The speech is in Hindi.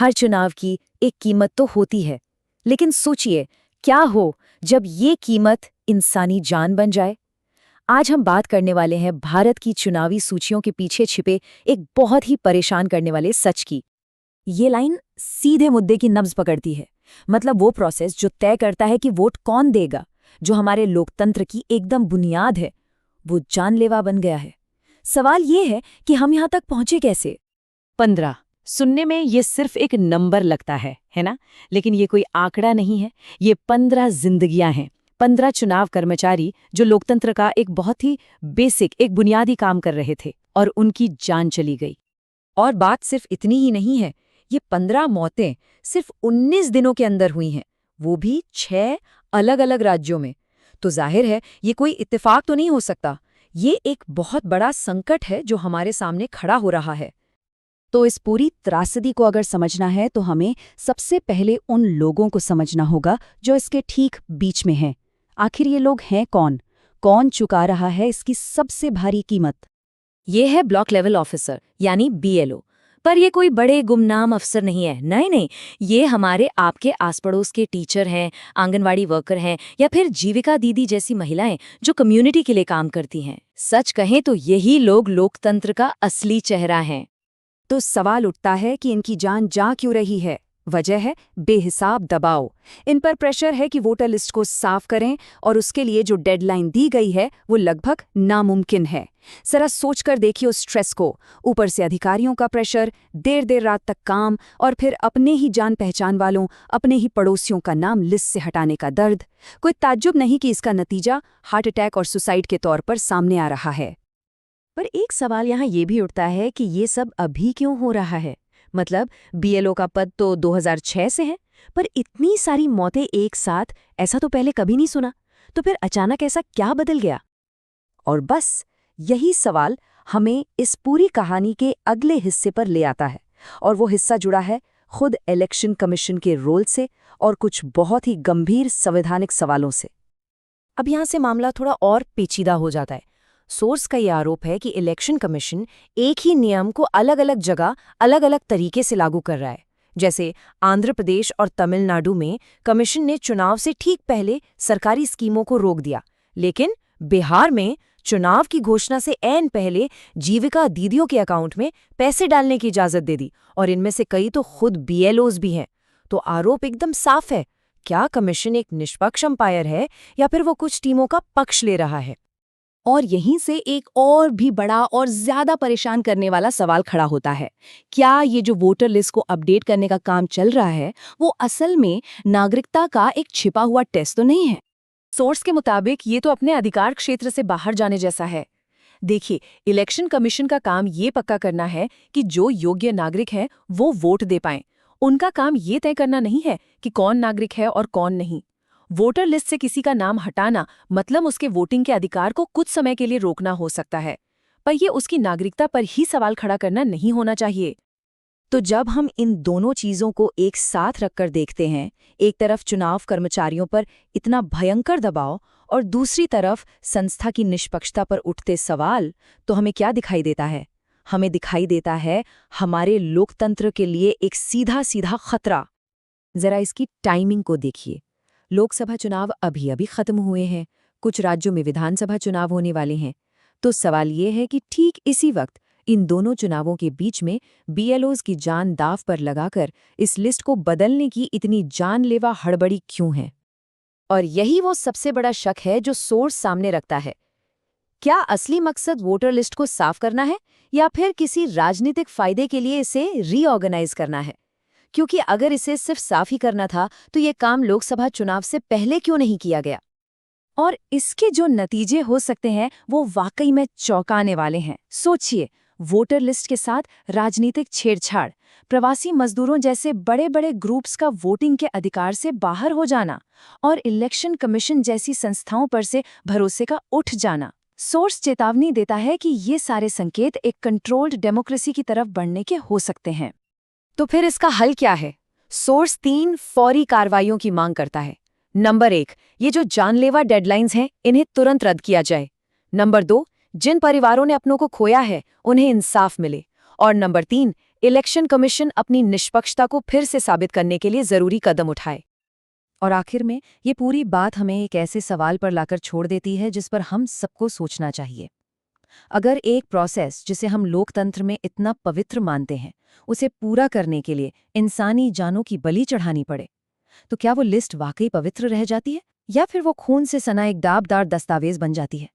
हर चुनाव की एक कीमत तो होती है, लेकिन सोचिए क्या हो जब ये कीमत इंसानी जान बन जाए। आज हम बात करने वाले हैं भारत की चुनावी सूचियों के पीछे छिपे एक बहुत ही परेशान करने वाले सच की। ये लाइन सीधे मुद्दे की नब्ज पकड़ती है। मतलब वो प्रोसेस जो तय करता है कि वोट कौन देगा, जो हमारे लोकतंत्र की एकदम बुनियाद है, वो जानलेवा बन गया है। सवाल ये है कि हम यहाँ तक पहुंचे कैसे। 15 सुनने में ये सिर्फ एक नंबर लगता है ना? लेकिन ये कोई आंकड़ा नहीं है। ये 15 जिंदगियां हैं। 15 चुनाव कर्मचारी जो लोकतंत्र का एक बहुत ही बेसिक, एक बुनियादी काम कर रहे थे और उनकी जान चली गई। और बात सिर्फ इतनी ही नहीं है, ये 15 मौतें सिर्फ 19 दिनों के अंदर हुई हैं, वो भी 6 अलग अलग राज्यों में। तो जाहिर है ये कोई इत्तेफाक तो नहीं हो सकता। ये एक बहुत बड़ा संकट है जो हमारे सामने खड़ा हो रहा है। तो इस पूरी त्रासदी को अगर समझना है तो हमें सबसे पहले उन लोगों को समझना होगा जो इसके ठीक बीच में हैं। आखिर ये लोग हैं कौन? कौन चुका रहा है इसकी सबसे भारी कीमत? ये है ब्लॉक लेवल ऑफिसर यानी बीएलओ। पर ये कोई बड़े गुमनाम अफसर नहीं है, नहीं नहीं। ये हमारे आपके आस पड़ोस के टीचर हैं, आंगनवाड़ी वर्कर हैं, या फिर जीविका दीदी जैसी महिलाएं जो कम्युनिटी के लिए काम करती हैं। सच कहें तो यही लोग लोकतंत्र का असली चेहरा हैं। तो सवाल उठता है कि इनकी जान जा क्यों रही है? वजह है बेहिसाब दबाव। इन पर प्रेशर है कि वोटर लिस्ट को साफ करें और उसके लिए जो डेडलाइन दी गई है वो लगभग नामुमकिन है। जरा सोचकर देखिए उस स्ट्रेस को। ऊपर से अधिकारियों का प्रेशर, देर देर रात तक काम, और फिर अपने ही जान पहचान वालों, अपने ही पड़ोसियों का नाम लिस्ट से हटाने का दर्द। कोई ताज्जुब नहीं कि इसका नतीजा हार्ट अटैक और सुसाइड के तौर पर सामने आ रहा है। पर एक सवाल यहाँ ये भी उठता है कि ये सब अभी क्यों हो रहा है? मतलब बीएलओ का पद तो 2006 से है, पर इतनी सारी मौतें एक साथ, ऐसा तो पहले कभी नहीं सुना। तो फिर अचानक ऐसा क्या बदल गया? और बस यही सवाल हमें इस पूरी कहानी के अगले हिस्से पर ले आता है, और वो हिस्सा जुड़ा है खुद इलेक्शन कमीशन के रोल से और कुछ बहुत ही गंभीर संवैधानिक सवालों से। अब यहाँ से मामला थोड़ा और पेचीदा हो जाता है। सोर्स का ये आरोप है कि इलेक्शन कमीशन एक ही नियम को अलग अलग जगह अलग अलग तरीके से लागू कर रहा है। जैसे आंध्र प्रदेश और तमिलनाडु में कमीशन ने चुनाव से ठीक पहले सरकारी स्कीमों को रोक दिया, लेकिन बिहार में चुनाव की घोषणा से ऐन पहले जीविका दीदियों के अकाउंट में पैसे डालने की इजाजत दे दी, और इनमें से कई तो खुद बीएलओज भी हैं। तो आरोप एकदम साफ है। क्या कमीशन एक निष्पक्ष अंपायर है, या फिर वो कुछ टीमों का पक्ष ले रहा है? और यहीं से एक और भी बड़ा और ज्यादा परेशान करने वाला सवाल खड़ा होता है। क्या ये जो वोटर लिस्ट को अपडेट करने का काम चल रहा है वो असल में नागरिकता का एक छिपा हुआ टेस्ट तो नहीं है? सोर्स के मुताबिक ये तो अपने अधिकार क्षेत्र से बाहर जाने जैसा है। देखिए, इलेक्शन कमीशन का काम ये पक्का करना है कि जो योग्य नागरिक हैं वो वोट दे पाएं। उनका काम ये तय करना नहीं है कि कौन नागरिक है और कौन नहीं। वोटर लिस्ट से किसी का नाम हटाना मतलब उसके वोटिंग के अधिकार को कुछ समय के लिए रोकना हो सकता है, पर यह उसकी नागरिकता पर ही सवाल खड़ा करना नहीं होना चाहिए। तो जब हम इन दोनों चीजों को एक साथ रखकर देखते हैं, एक तरफ चुनाव कर्मचारियों पर इतना भयंकर दबाव और दूसरी तरफ संस्था की निष्पक्षता पर उठते सवाल, तो हमें क्या दिखाई देता है? हमें दिखाई देता है हमारे लोकतंत्र के लिए एक सीधा सीधा खतरा। जरा इसकी टाइमिंग को देखिए। लोकसभा चुनाव अभी अभी खत्म हुए हैं, कुछ राज्यों में विधानसभा चुनाव होने वाले हैं। तो सवाल ये है कि ठीक इसी वक्त इन दोनों चुनावों के बीच में बीएलओज की जान दांव पर लगाकर इस लिस्ट को बदलने की इतनी जानलेवा हड़बड़ी क्यों है? और यही वो सबसे बड़ा शक है जो सोर्स सामने रखता है। क्या असली मकसद वोटर लिस्ट को साफ करना है, या फिर किसी राजनीतिक फायदे के लिए इसे रीऑर्गेनाइज करना है? क्योंकि अगर इसे सिर्फ साफ ही करना था तो ये काम लोकसभा चुनाव से पहले क्यों नहीं किया गया? और इसके जो नतीजे हो सकते हैं वो वाकई में चौंकाने वाले हैं। सोचिए, वोटर लिस्ट के साथ राजनीतिक छेड़छाड़, प्रवासी मजदूरों जैसे बड़े बड़े ग्रुप्स का वोटिंग के अधिकार से बाहर हो जाना, और इलेक्शन कमीशन जैसी संस्थाओं पर से भरोसे का उठ जाना। सोर्स चेतावनी देता है कि ये सारे संकेत एक कंट्रोल्ड डेमोक्रेसी की तरफ बढ़ने के हो सकते हैं। तो फिर इसका हल क्या है? सोर्स 3 फौरी कार्रवाइयों की मांग करता है। नंबर 1, ये जो जानलेवा डेडलाइंस हैं इन्हें तुरंत रद्द किया जाए। नंबर 2, जिन परिवारों ने अपनों को खोया है उन्हें इंसाफ मिले। और नंबर 3, इलेक्शन कमीशन अपनी निष्पक्षता को फिर से साबित करने के लिए जरूरी कदम उठाए। और आखिर में ये पूरी बात हमें एक ऐसे सवाल पर लाकर छोड़ देती है जिस पर हम सबको सोचना चाहिए। अगर एक प्रोसेस जिसे हम लोकतंत्र में इतना पवित्र मानते हैं, उसे पूरा करने के लिए इंसानी जानों की बलि चढ़ानी पड़े, तो क्या वो लिस्ट वाकई पवित्र रह जाती है या फिर वो खून से सना एक दागदार दस्तावेज बन जाती है?